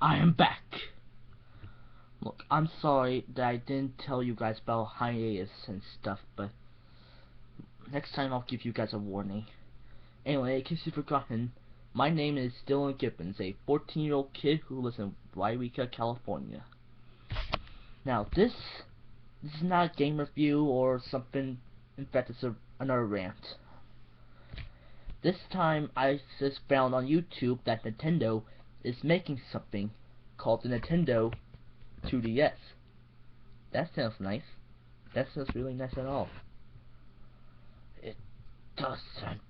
I am back. Look, I'm sorry that I didn't tell you guys about hiatus and stuff, but next time I'll give you guys a warning. Anyway, in case you've forgotten, my name is Dylan Gibbons, a 14-year-old kid who lives in Wairika, California. Now, this is not a game review or something. In fact, it's another rant. This time, I just found on YouTube that Nintendo is making something called the Nintendo 2DS. That sounds nice. That sounds really nice at all. It doesn't.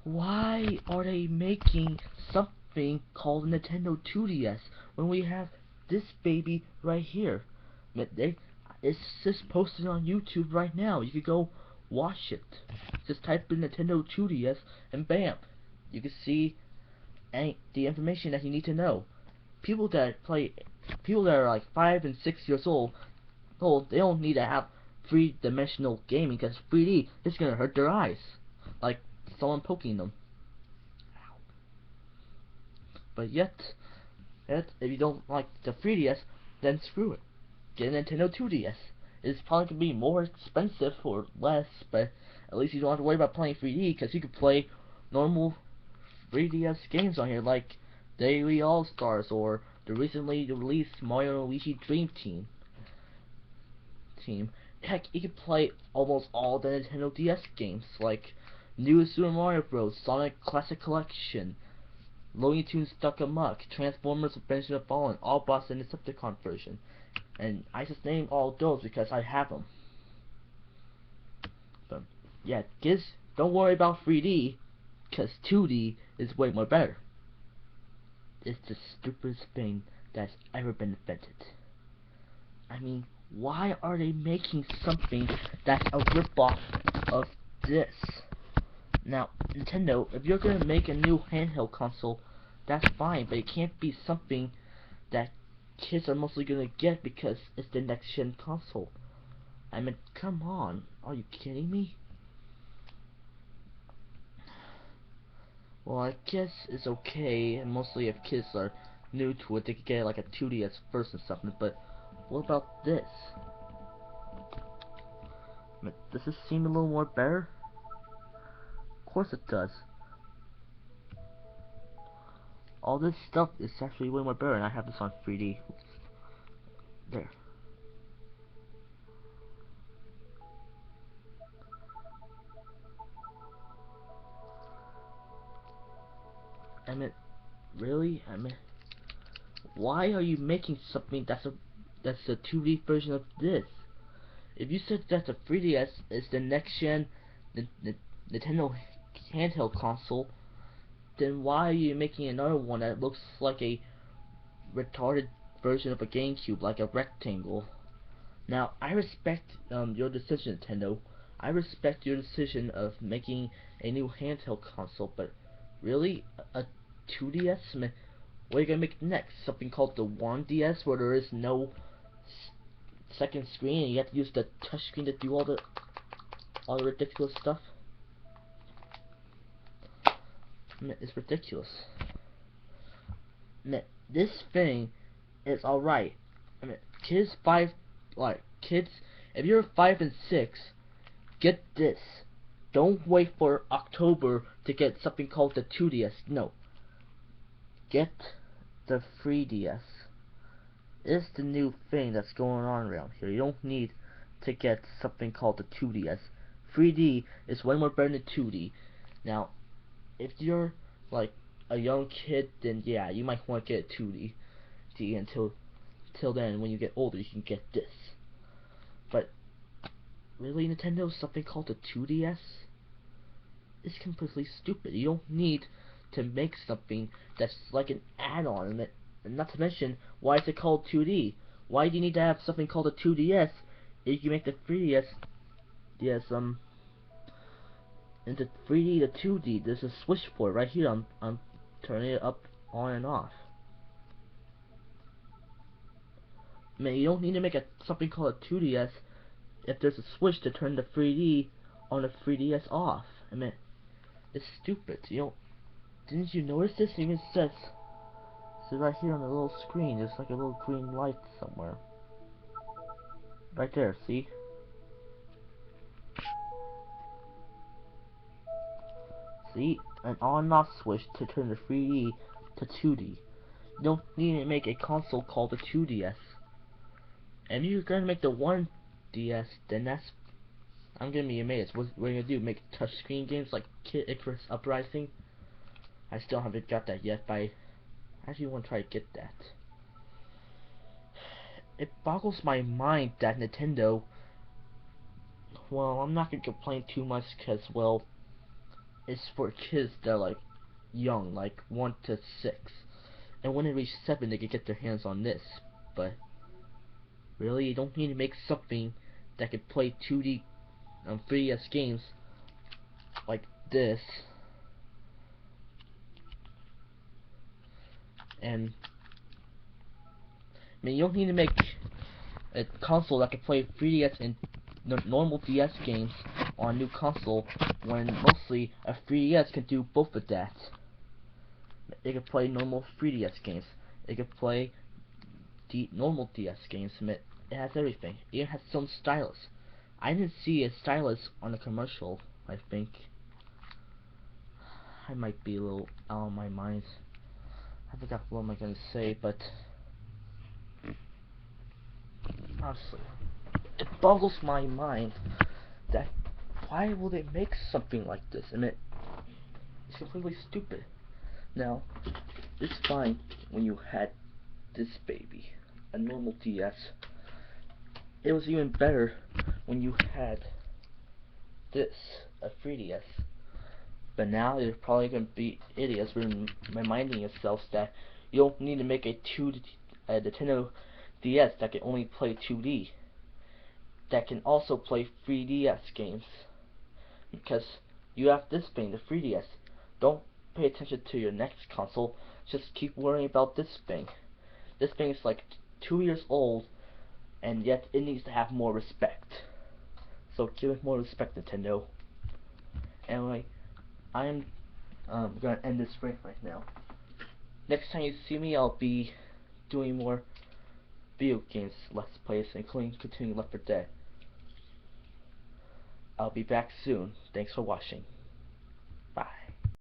Why are they making something called Nintendo 2DS when we have this baby right here? It's just posted on YouTube right now. You could go watch it. Just type in Nintendo 2DS and bam, you can see the information that you need to know. People that are like 5 and 6 years old, they don't need to have three-dimensional gaming, because 3D is gonna hurt their eyes, like someone poking them. But yet, if you don't like the 3DS, then screw it. Get a Nintendo 2DS. It's probably gonna be more expensive or less, but at least you don't have to worry about playing 3D, because you can play normal 3DS games on here, like Daily All-Stars or the recently released Mario & Luigi Dream Team. Heck, you can play almost all the Nintendo DS games, like New Super Mario Bros., Sonic Classic Collection, Looney Tunes Stuck Amok, Transformers Adventure of Fallen, All Boss and Decepticon version. And I just named all those because I have them. But yeah, kids, don't worry about 3D, because 2D is way more better. It's the stupidest thing that's ever been invented. I mean, why are they making something that's a ripoff of this? Now, Nintendo, if you're gonna make a new handheld console, that's fine, but it can't be something that kids are mostly gonna get because it's the next gen console. I mean, come on, are you kidding me? Well, I guess it's okay, and mostly if kids are new to it, they could get like a 2DS first or something, but what about this? I mean, does this seem a little more better? Of course it does. All this stuff is actually way more better, and I have this on 3D. There. I mean, really? I mean, why are you making something that's a 2D version of this? If you said that the 3DS is the next gen Nintendo handheld console, then why are you making another one that looks like a retarded version of a GameCube, like a rectangle? Now, I respect your decision, Nintendo. I respect your decision of making a new handheld console, but really, a 2DS? I mean, what are you gonna make next? Something called the 1DS, where there is no second screen and you have to use the touchscreen to do all the ridiculous stuff? I mean, it's ridiculous. I mean, this thing is alright. I mean, kids, if you're 5 and 6, get this. Don't wait for October to get something called the 2DS. No. Get the 3DS. It's the new thing that's going on around here. You don't need to get something called the 2DS. 3D is way more better than 2D. Now, if you're like a young kid, then yeah, you might want to get a 2D until then. When you get older, you can get this. But really, Nintendo, something called the 2DS? It's completely stupid. You don't need to make something that's like an add-on, and not to mention, why is it called 2D? Why do you need to have something called a 2DS if you make the 3DS into 3D to 2D? There's a switch for it right here. I'm turning it up, on and off. I mean, you don't need to make something called a 2DS if there's a switch to turn the 3D on the 3DS off. I mean, it's stupid. Didn't you notice this? It even says So right here on the little screen, there's like a little green light somewhere. Right there, see? See? An on and off switch to turn the 3D to 2D. You don't need to make a console called the 2DS. And if you're gonna make the 1DS, then I'm gonna be amazed. What are you gonna do? Make touchscreen games like Kid Icarus Uprising? I still haven't got that yet, but I actually want to try to get that. It boggles my mind that Nintendo, well, I'm not gonna complain too much because, well, it's for kids that are like young, like 1 to 6. And when they reach 7, they can get their hands on this. But really, you don't need to make something that can play 2D 3DS games like this. And I mean, you don't need to make a console that can play 3DS and normal DS games on a new console when mostly a 3DS can do both of that. It can play normal 3DS games. It can play normal DS games. It has everything. It even has some stylus. I didn't see a stylus on the commercial, I think. I might be a little out of my mind. I forgot what am I gonna say, but honestly, it boggles my mind that why will they make something like this? I mean, it's completely stupid. Now, it's fine when you had this baby, a normal DS. It was even better when you had this, a 3DS. But now you're probably gonna be idiots reminding yourselves that you don't need to make a Nintendo DS that can only play 2D. That can also play 3DS games. Because you have this thing, the 3DS. Don't pay attention to your next console. Just keep worrying about this thing. This thing is like 2 years old, and yet it needs to have more respect. So give it more respect, Nintendo. Anyway, I'm gonna end this right now. Next time you see me, I'll be doing more video games Let's Plays, including continuing Left 4 Dead. I'll be back soon. Thanks for watching.